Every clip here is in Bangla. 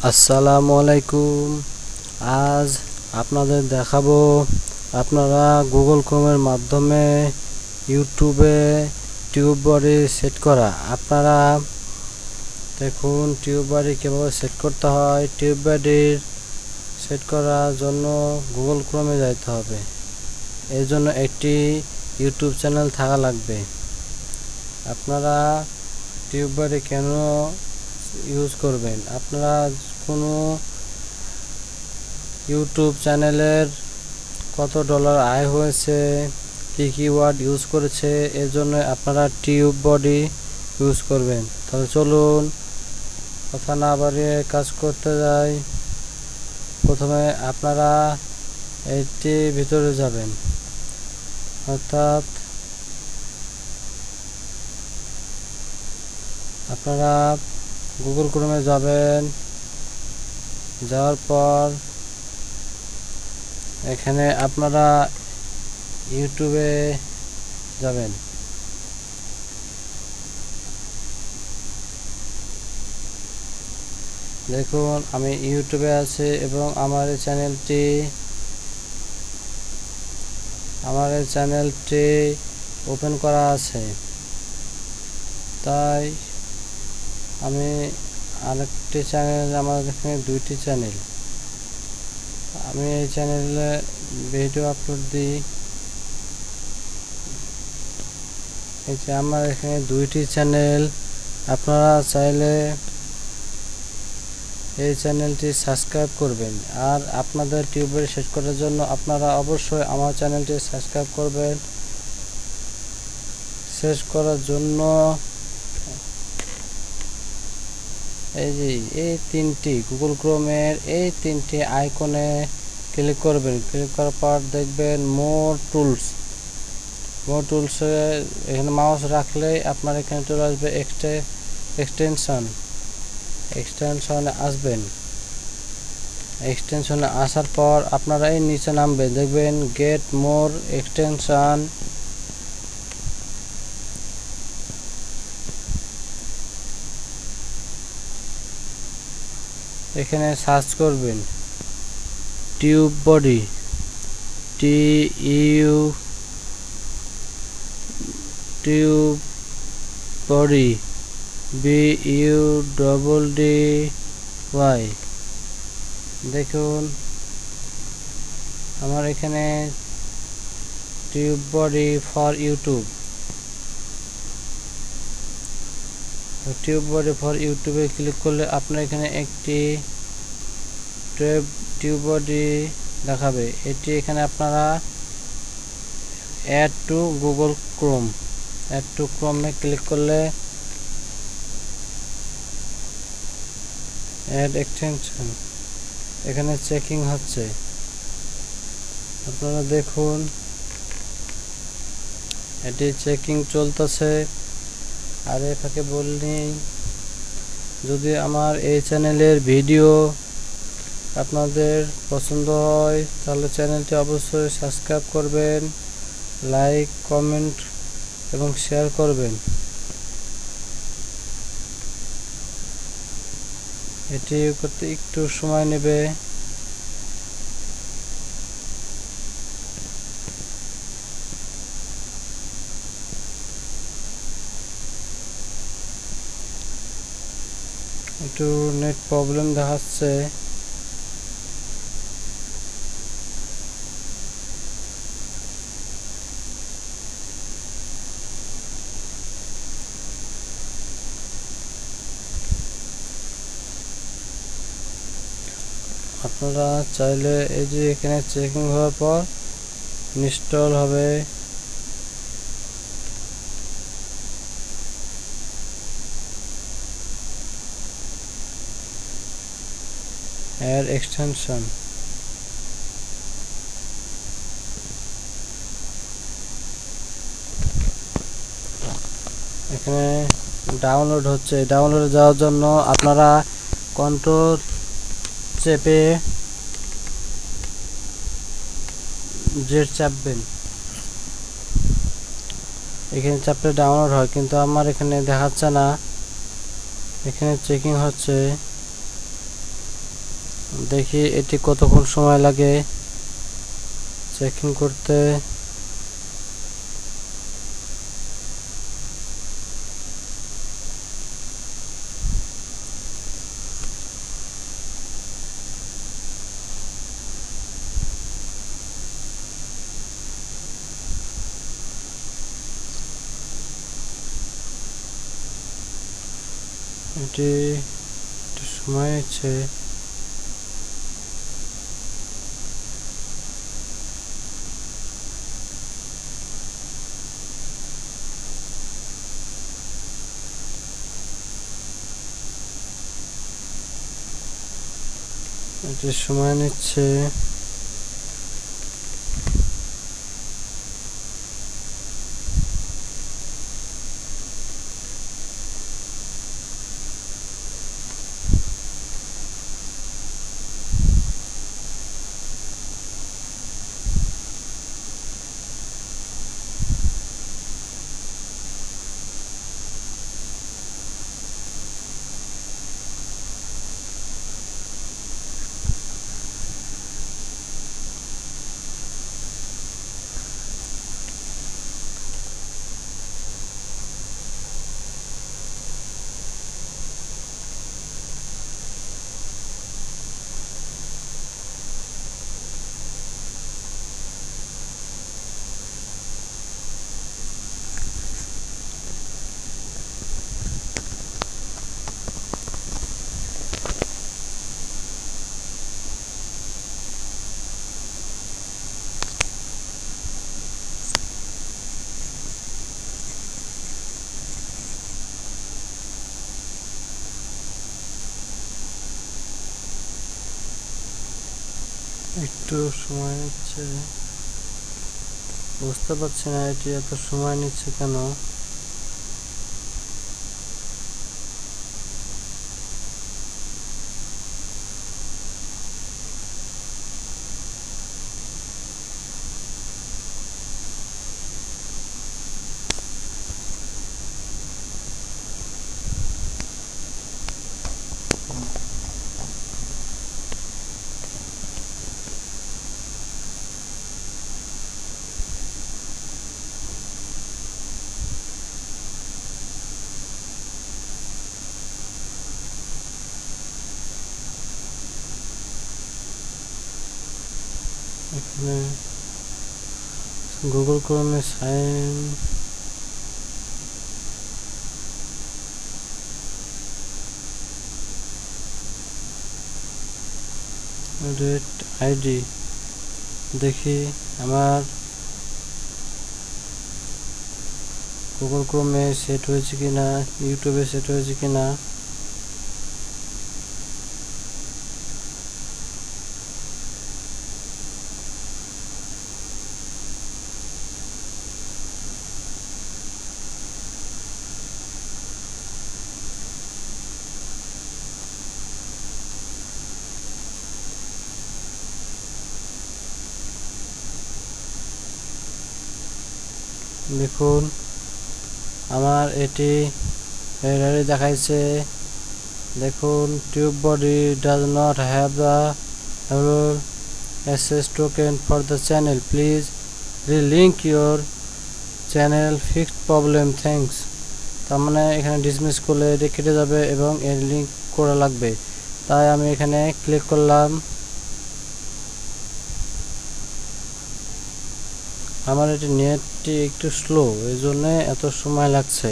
আসসালামু আলাইকুম। আজ আপনাদের দেখাবো আপনারা গুগল ক্রোমের মাধ্যমে ইউটিউবে টিউব বডি সেট করা। আপনারা দেখুন টিউব বডি কীভাবে সেট করতে হয়। টিউব বডির সেট করার জন্য গুগল ক্রোমে যাইতে হবে। এর জন্য একটি ইউটিউব চ্যানেল থাকা লাগবে। আপনারা টিউব বডি কেন ইউজ করবেন? আপনারা কোনো ইউটিউব চ্যানেলের কত ডলার আয় হয়েছে, কী কিওয়ার্ড ইউজ করেছে, এর জন্য আপনারা টিউব বডি ইউজ করবেন। তাহলে চলুন কথা না বাড়িয়ে কাজ করতে যাই। প্রথমে আপনারা এটি ভিতরে যাবেন, অর্থাৎ আপনারা গুগল ক্রোমে যাবেন। যাওয়ার পর এখানে আপনারা ইউটিউবে যাবেন। দেখুন আমি ইউটিউবে আছি এবং আমার এই চ্যানেলটি ওপেন করা আছে। তাই আমি আরেকটি চ্যানেল, আমার এখানে দুইটি চ্যানেল, আমি এই চ্যানেলে ভিডিও আপলোড দিই। এই যে আমার এখানে দুইটি চ্যানেল। আপনারা চাইলে এই চ্যানেলটি সাবস্ক্রাইব করবেন। আর আপনাদের টিউবে সেট করার জন্য আপনারা অবশ্যই আমার চ্যানেলটি সাবস্ক্রাইব করবেন। শেষ করার জন্য এই যে গুগল ক্রোমের এই তিনটি আইকনে ক্লিক করবেন। ক্লিক করার পর দেখবেন মোর টুলসে এখানে মাউস রাখলে আপনার এখানে চলে আসবে এক্সটেনশনে আসবেন। এক্সটেনশনে আসার পর আপনারা এই নিচে নামবেন, দেখবেন গেট মোর এক্সটেনশন। এখানে সার্চ করবেন tube body, tube body, BUDDY। দেখুন আমার এখানে টিউব বডি ফর ইউটিউব, ইউটিউবে ক্লিক করলে আপনার এখানে একটি টিউব বডি দেখাবে। এটি এখানে আপনারা অ্যাড টু ক্রোমে ক্লিক করলে অ্যাড এক্সটেনশন এখানে চেকিং হচ্ছে। আপনারা দেখুন এটি চেকিং চলতেছে। আর এ ফাঁকে বলনি, যদি আমার এই চ্যানেলের ভিডিও আপনাদের পছন্দ হয় তাহলে চ্যানেলটি অবশ্যই সাবস্ক্রাইব করবেন, লাইক, কমেন্ট এবং শেয়ার করবেন। এটি করতে একটু সময় নেবে। একটু নেট প্রবলেম দেখাচ্ছে। আপনারা চাইলে এই যে এখানে চেকিং হওয়ার পর ইনস্টল হবে। অ্যাড এক্সটেনশন এখানে ডাউনলোড হচ্ছে। ডাউনলোডে যাওয়ার জন্য আপনারা কন্ট্রোল চেপে জেড চাপবেন। এখানে চাপলে ডাউনলোড হয়, কিন্তু আমার এখানে দেখাচ্ছে না, এখানে চেকিং হচ্ছে। দেখি এটি কতক্ষণ সময় লাগে চেকিং করতে। এটি একটু সময় নিচ্ছে। এটি সময় নিচ্ছে। একটু সময় নিচ্ছে, বুঝতে পারছি না এটি এত সময় নিচ্ছে কেন। এখানে গুগল ক্রোমে সাইন রেট আইডি দেখি আমার গুগল ক্রোমে সেট হয়েছে কিনা, ইউটিউবে সেট হয়েছে কিনা। দেখুন আমার এটি এরারে দেখাইছে। দেখুন tube body does not have the access token for the channel, please relink your channel fixed problem, thanks। তার মানে এখানে ডিসমিস করলে এটা কেটে যাবে এবং এর লিঙ্ক করা লাগবে, তাই আমি এখানে ক্লিক করলাম। আমার এটি নেটটি একটু স্লো, এই জন্য এত সময় লাগছে।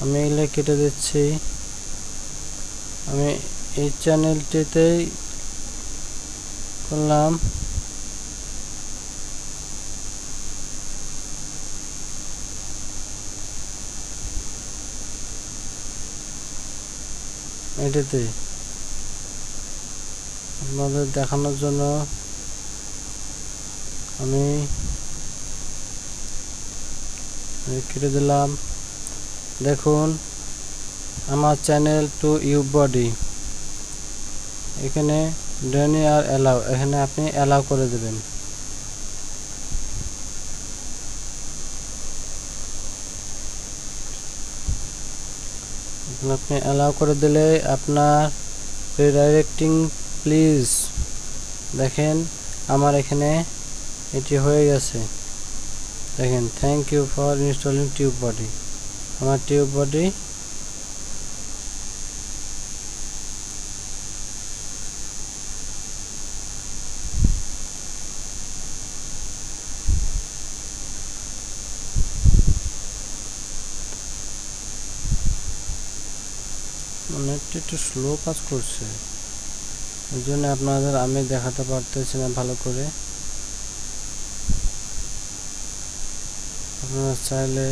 আমি এগুলো কেটে দিচ্ছি। আমি এই চ্যানেলটিতেই করলাম। এটাতে আপনাদের দেখানোর জন্য আমি কেটে দিলাম। দেখুন আমার চ্যানেল টু ইউ বডি, এখানে ডেনি আর অ্যালাউ, এখানে আপনি অ্যালাউ করে দেবেন। আপনি অ্যালাউ করে দিলে আপনার রিডাইরেক্টিং প্লিজ দেখেন আমার এখানে এটি হয়ে গেছে। দেখেন thank you for installing TubeBuddy. আমার টিউব বডি নেটটা একটু স্লো কাজ করছে, এই জন্য আপনাদের আমি দেখাতে পারতেছি না ভালো করে। আপনারা চাইলে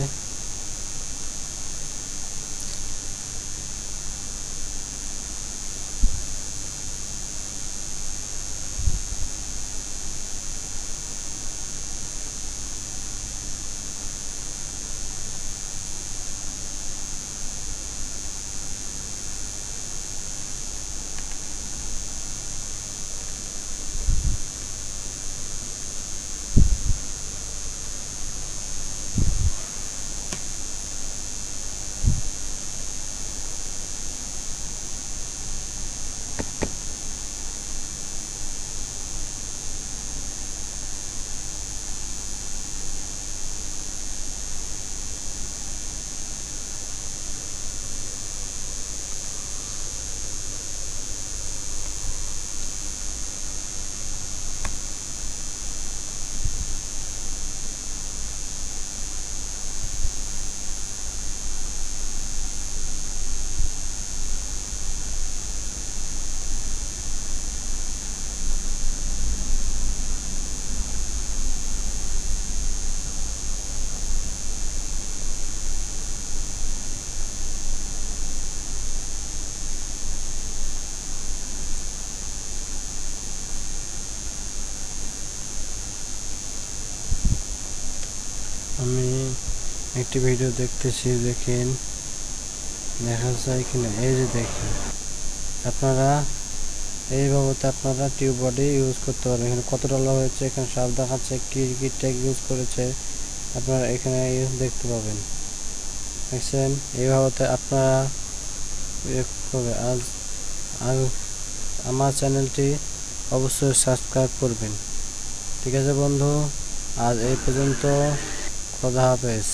আমি একটি ভিডিও দেখতেছি, দেখেন দেখা যায় কিনা। এই যে দেখেন আপনারা এইভাবে আপনারা টিউব বডি ইউজ করতে পারেন। এখানে কত ডলার হয়েছে, এখানে সব দেখাচ্ছে, কি কি ট্যাগ ইউজ করেছে আপনারা এখানে দেখতে পাবেন। দেখছেন এইভাবে আপনারা আজ আমার চ্যানেলটি অবশ্যই সাবস্ক্রাইব করবেন। ঠিক আছে বন্ধু, আজ এই পর্যন্ত, খোদা হাফেজ।